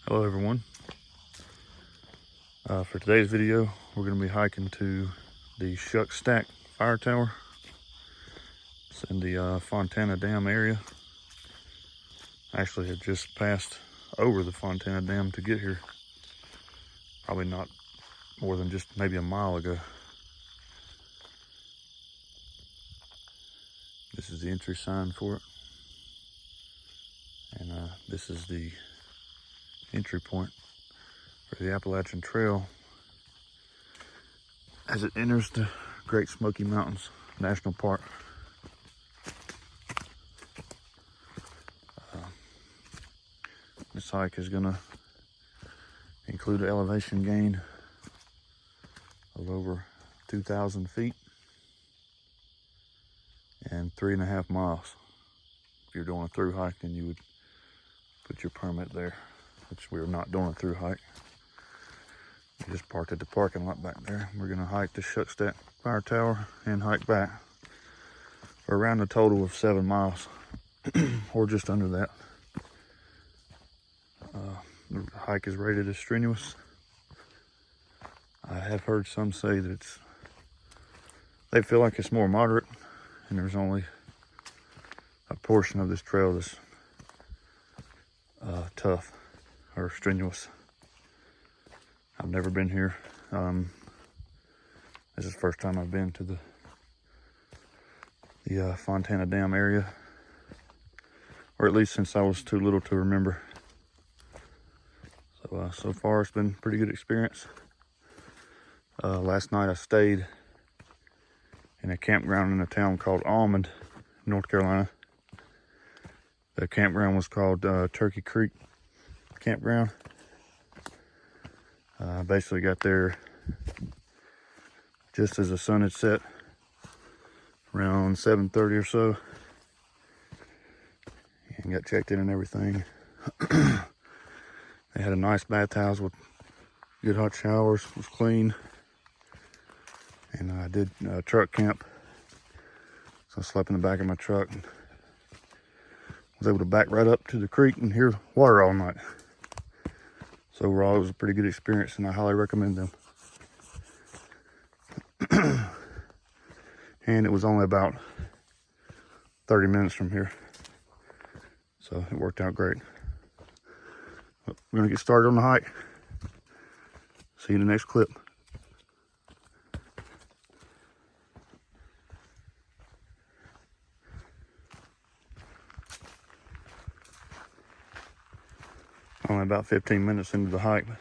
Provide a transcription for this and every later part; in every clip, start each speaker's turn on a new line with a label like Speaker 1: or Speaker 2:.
Speaker 1: Hello everyone. For today's video, we're going to be hiking to the Shuckstack fire tower. It's in the Fontana Dam area. I actually had just passed over the Fontana Dam to get here. Probably not more than just maybe a mile ago. This is the entry sign for it. And this is the entry point for the Appalachian Trail as it enters the Great Smoky Mountains National Park. This hike is going to include an elevation gain of over 2,000 feet and 3.5 miles. If you're doing a through hike, then you would put your permit there, which we're not doing a through hike. We just parked at the parking lot back there. We're going to hike the Shuckstack fire tower and hike back for around a total of 7 miles or just under that. The hike is rated as strenuous. I have heard some say that they feel like it's more moderate, and there's only a portion of this trail that's tough or strenuous. I've never been here. This is the first time I've been to the Fontana Dam area, or at least since I was too little to remember. So far it's been a pretty good experience. Last night I stayed in a campground in a town called Almond, North Carolina. The campground was called Turkey Creek Campground. I basically got there just as the sun had set, around 7:30 or so, and got checked in and everything. They had a nice bathhouse with good hot showers, was clean. And I did truck camp. So I slept in the back of my truck and was able to back right up to the creek and hear water all night. So overall, it was a pretty good experience, and I highly recommend them. And it was only about 30 minutes from here. So it worked out great. We're gonna get started on the hike. See you in the next clip. Only about 15 minutes into the hike, but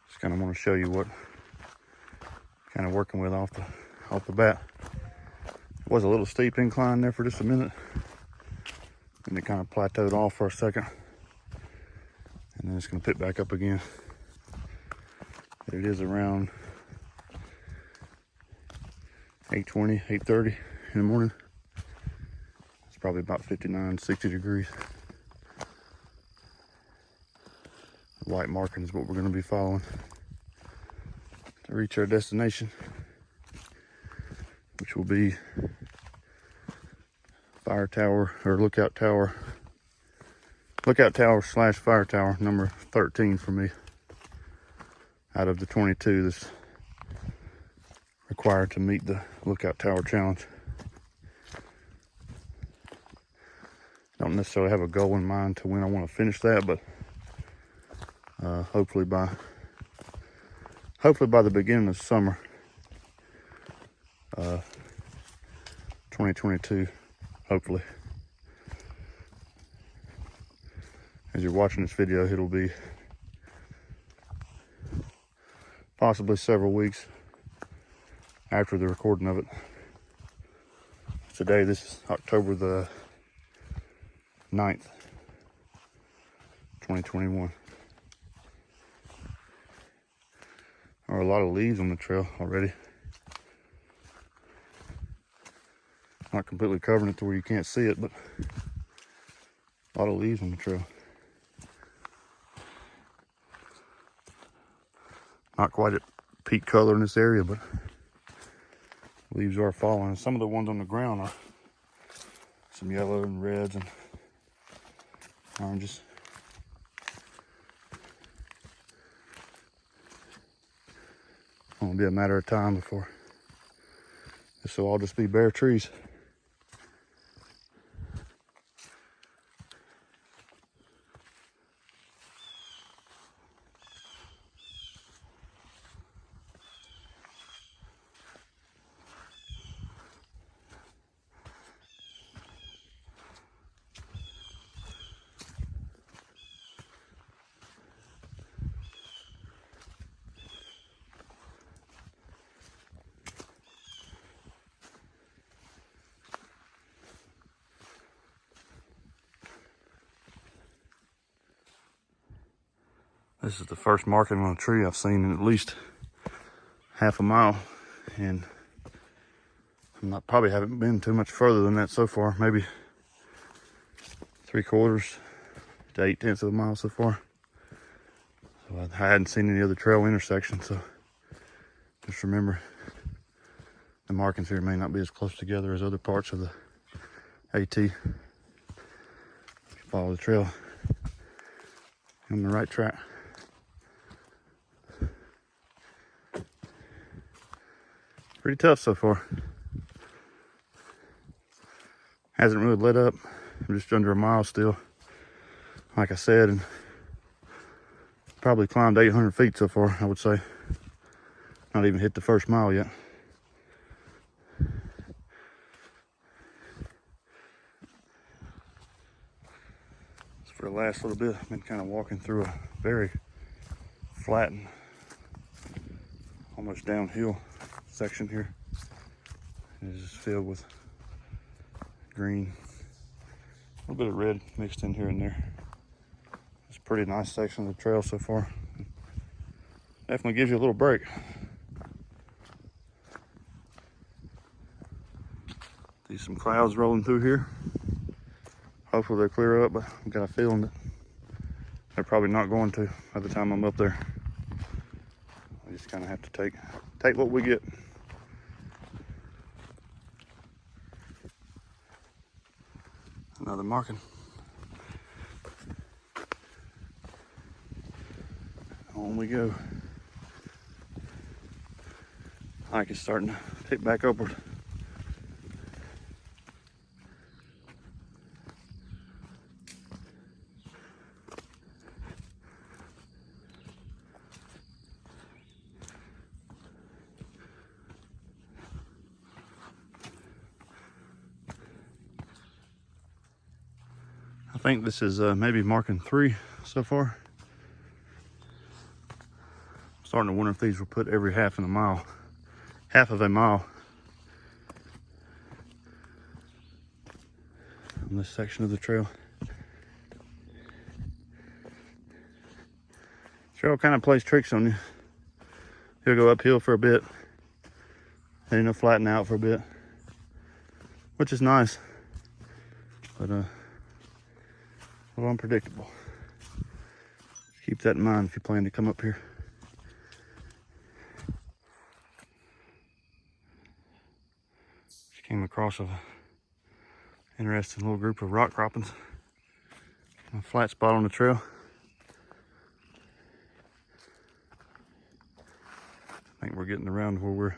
Speaker 1: just kind of want to show you what kind of working with off the bat. It was a little steep incline there for just a minute, and it kind of plateaued off for a second, and then it's going to pick back up again. It is around 8:20, 8:30 in the morning. It's probably about 59, 60 degrees. The white marking is what we're going to be following to reach our destination, which will be fire tower or lookout tower / fire tower number 13 for me out of the 22 that's required to meet the lookout tower challenge. Don't necessarily have a goal in mind to when I want to finish that, but hopefully by the beginning of summer 2022, hopefully. As you're watching this video, it'll be possibly several weeks after the recording of it. Today, this is October the 9th, 2021. There are a lot of leaves on the trail already. Not completely covering it to where you can't see it, but a lot of leaves on the trail. Not quite at peak color in this area, but leaves are falling. Some of the ones on the ground are some yellow and reds and oranges. gonna be a matter of time before this will all just be bare trees. This is the first marking on a tree I've seen in at least half a mile, and probably haven't been too much further than that so far. Maybe 3/4 to 8/10 of a mile so far. So I hadn't seen any other trail intersections, so just remember the markings here may not be as close together as other parts of the AT. If you follow the trail, you're on the right track. Pretty tough so far. Hasn't really let up. I'm just under a mile still, like I said, and probably climbed 800 feet so far, I would say. Not even hit the first mile yet. So for the last little bit, I've been kind of walking through a very flat and almost downhill section here. It is just filled with green, a little bit of red mixed in here and there. It's a pretty nice section of the trail so far. Definitely gives you a little break. See some clouds rolling through here. Hopefully they'll clear up, but I've got a feeling that they're probably not going to by the time I'm up there. I just kind of have to take what we get. Another marking. On we go. Hike is starting to pick back upward. I think this is maybe marking 3 so far. I'm starting to wonder if these will put every half of a mile on this section of the trail. Trail kind of plays tricks on you. He'll go uphill for a bit, then he'll flatten out for a bit, which is nice, but a little unpredictable. Keep that in mind if you plan to come up here. Just came across an interesting little group of rock croppings. A flat spot on the trail. I think we're getting around where we're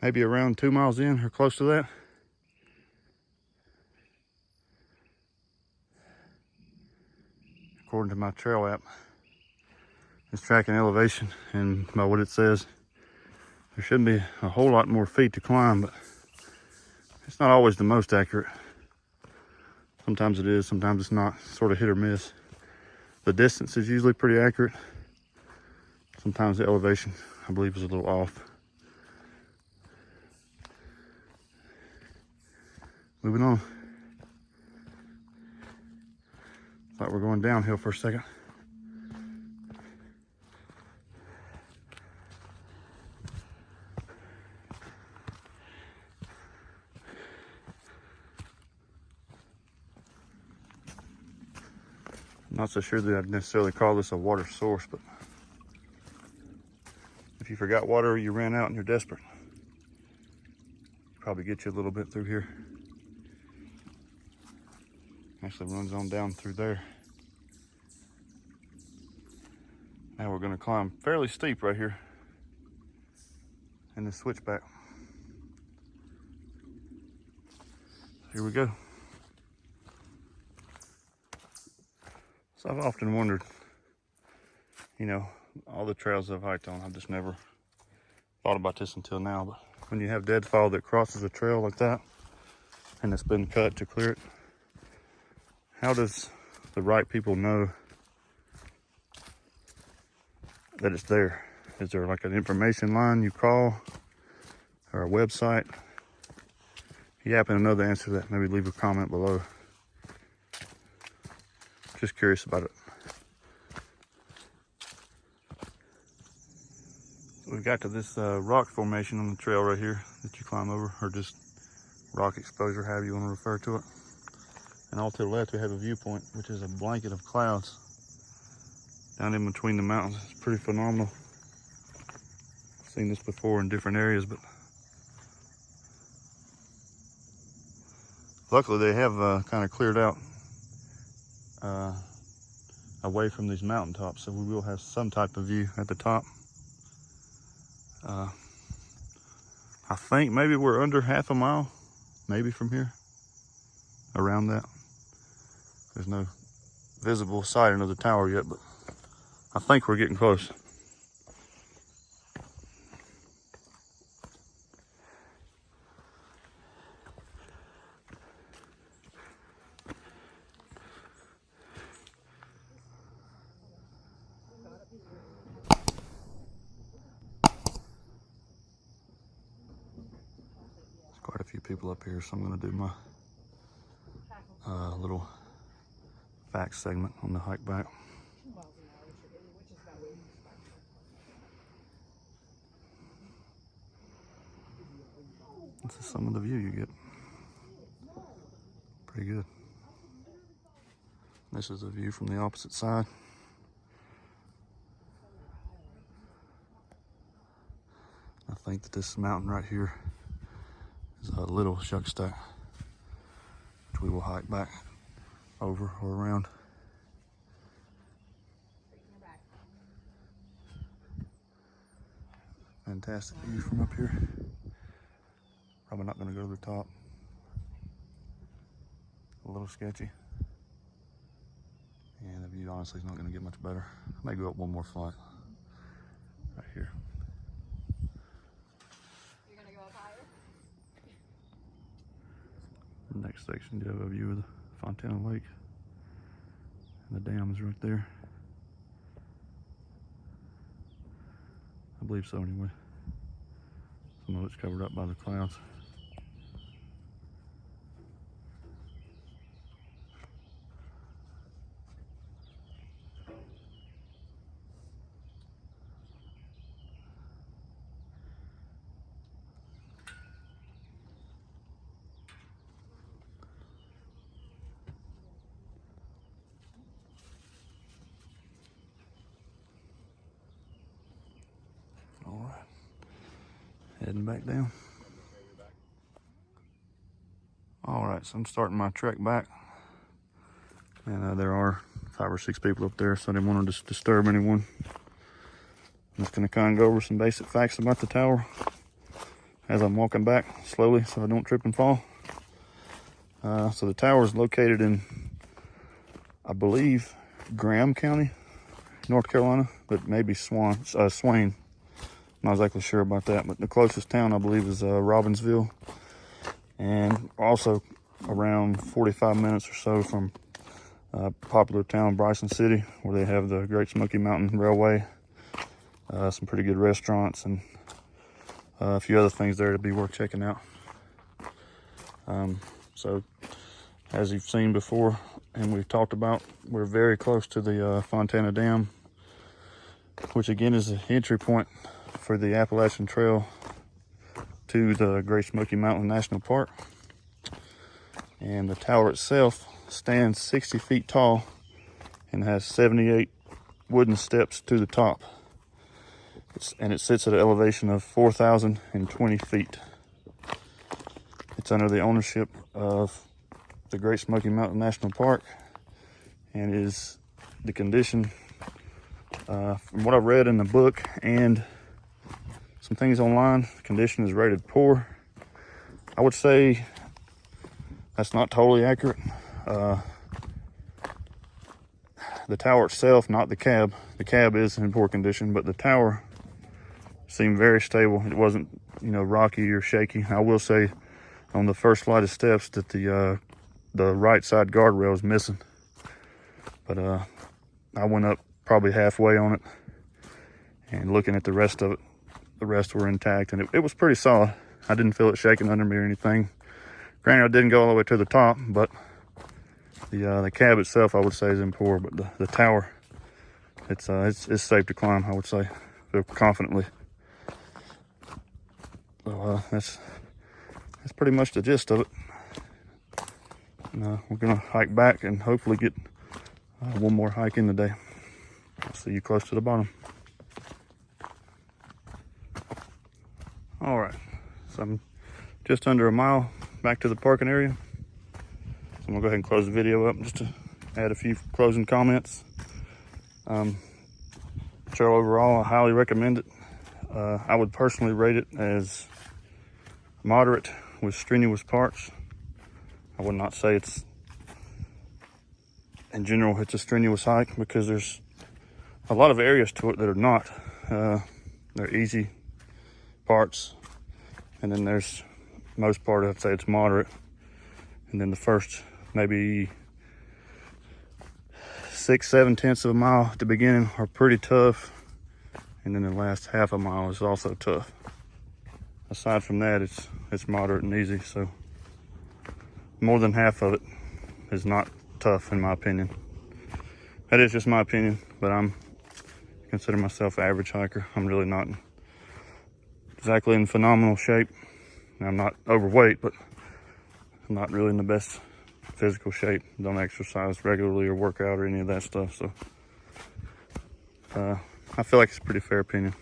Speaker 1: maybe around 2 miles in or close to that. According to my trail app, it's tracking elevation, and by what it says, there shouldn't be a whole lot more feet to climb, but it's not always the most accurate. Sometimes it is, sometimes it's not. Sort of hit or miss. The distance is usually pretty accurate. Sometimes the elevation, I believe, is a little off. Moving on. Thought we're going downhill for a second. I'm not so sure that I'd necessarily call this a water source, but if you forgot water or you ran out and you're desperate, probably get you a little bit through here. Actually runs on down through there. Now we're gonna climb fairly steep right here in this switchback. Here we go. So I've often wondered, you know, all the trails I've hiked on, I've just never thought about this until now, but when you have deadfall that crosses a trail like that, and it's been cut to clear it, how does the right people know that it's there? Is there like an information line you call, or a website? If you happen to know the answer to that, maybe leave a comment below. Just curious about it. We got to this rock formation on the trail right here that you climb over, or just rock exposure, however you want to refer to it. And all to the left we have a viewpoint, which is a blanket of clouds down in between the mountains. It's pretty phenomenal. I've seen this before in different areas, but luckily they have kind of cleared out away from these mountaintops, so we will have some type of view at the top. I think maybe we're under half a mile, maybe from here, around that. There's no visible sighting of the tower yet, but I think we're getting close. There's quite a few people up here, so I'm gonna do my little facts segment on the hike back. This is some of the view you get. Pretty good. This is a view from the opposite side. I think that this mountain right here is a little Shuckstack, which we will hike back over or around. Fantastic view from up here. Probably not going to go to the top. A little sketchy. And the view honestly is not going to get much better. I may go up one more flight right here.
Speaker 2: You're going to go up higher?
Speaker 1: The next section, you have a view of the Fontana Lake. And the dam is right there. I believe so anyway. Some of it's covered up by the clouds. All right, heading back down. All right, so I'm starting my trek back, and there are 5 or 6 people up there, so I didn't want to disturb anyone. I'm just gonna kind of go over some basic facts about the tower as I'm walking back slowly so I don't trip and fall. So the tower is located in, I believe, Graham County, North Carolina, but maybe Swain. Not exactly sure about that, but the closest town I believe is Robbinsville, and also around 45 minutes or so from popular town Bryson City, where they have the Great Smoky Mountain Railway, some pretty good restaurants, and a few other things there to be worth checking out. So as you've seen before and we've talked about, we're very close to the Fontana Dam, which again is the entry point for the Appalachian Trail to the Great Smoky Mountain National Park. And the tower itself stands 60 feet tall and has 78 wooden steps to the top. And it sits at an elevation of 4,020 feet. It's under the ownership of the Great Smoky Mountain National Park, and is the condition From what I've read in the book and some things online, the condition is rated poor. I would say that's not totally accurate. The tower itself, not the cab. The cab is in poor condition, but the tower seemed very stable. It wasn't, rocky or shaky. I will say on the first flight of steps that the right side guardrail is missing. But I went up probably halfway on it, and looking at the rest of it, the rest were intact, and it was pretty solid. I didn't feel it shaking under me or anything. Granted, I didn't go all the way to the top, but the cab itself, I would say, is in poor. But the tower, it's safe to climb, I would say, feel confidently. So that's pretty much the gist of it. And, we're gonna hike back and hopefully get one more hike in the day. I'll see you close to the bottom. All right, so I'm just under a mile back to the parking area. So I'm gonna go ahead and close the video up just to add a few closing comments. So overall, I highly recommend it. I would personally rate it as moderate with strenuous parts. I would not say it's, in general, it's a strenuous hike, because there's a lot of areas to it that are not. They're easy parts, and then there's most part, I'd say it's moderate, and then the first maybe 6-7 tenths of a mile at the beginning are pretty tough, and then the last half a mile is also tough. Aside from that, it's moderate and easy. So more than half of it is not tough, in my opinion. That is just my opinion, but I consider myself an average hiker. I'm really not exactly in phenomenal shape. I'm not overweight, but I'm not really in the best physical shape. Don't exercise regularly or work out or any of that stuff. So I feel like it's a pretty fair opinion.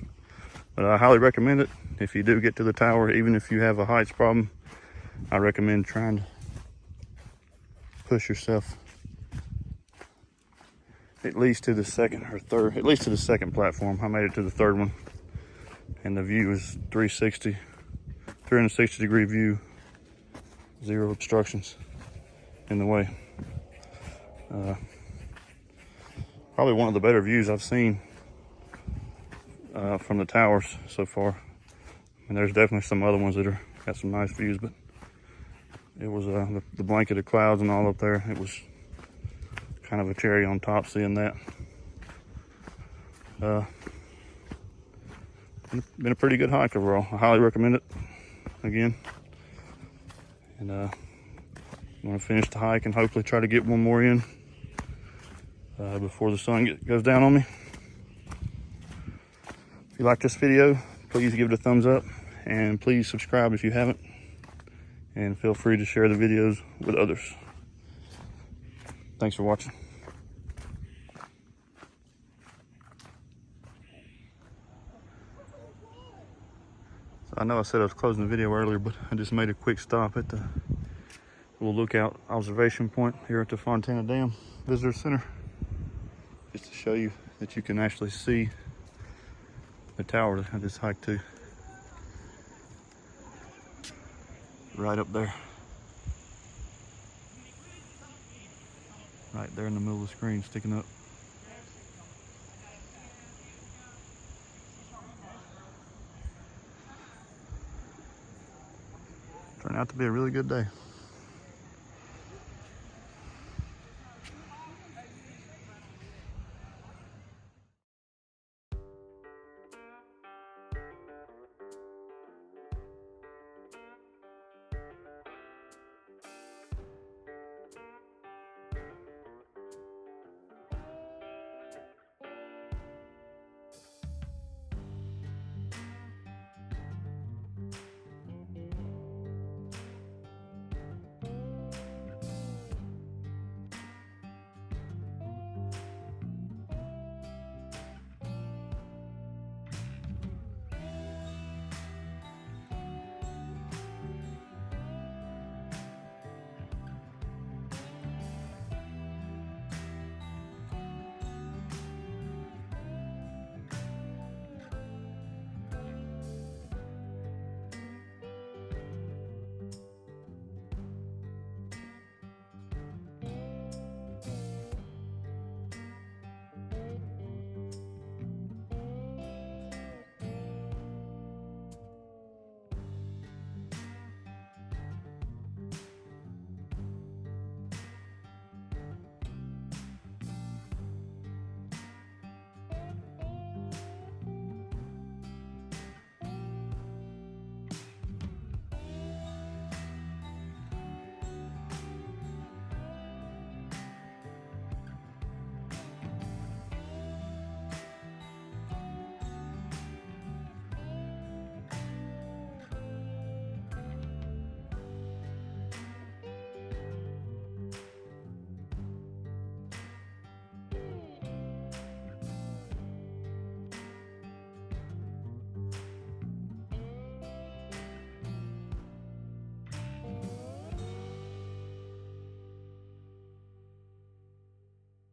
Speaker 1: But I highly recommend it. If you do get to the tower, even if you have a heights problem, I recommend trying to push yourself at least to the second or third, at least to the second platform. I made it to the third one, and the view is 360 degree view, zero obstructions in the way. Probably one of the better views I've seen from the towers so far. And there's definitely some other ones that got some nice views, but it was the blanket of clouds and all up there. It was kind of a cherry on top seeing that. Been a pretty good hike overall. I highly recommend it again. And I'm gonna finish the hike and hopefully try to get one more in before the sun goes down on me. If you like this video, please give it a thumbs up, and please subscribe if you haven't, and feel free to share the videos with others. Thanks for watching. So I know I said I was closing the video earlier, but I just made a quick stop at the little lookout observation point here at the Fontana Dam Visitor Center, just to show you that you can actually see the tower that I just hiked to. Right up there. Right there in the middle of the screen, sticking up. Turned out to be a really good day.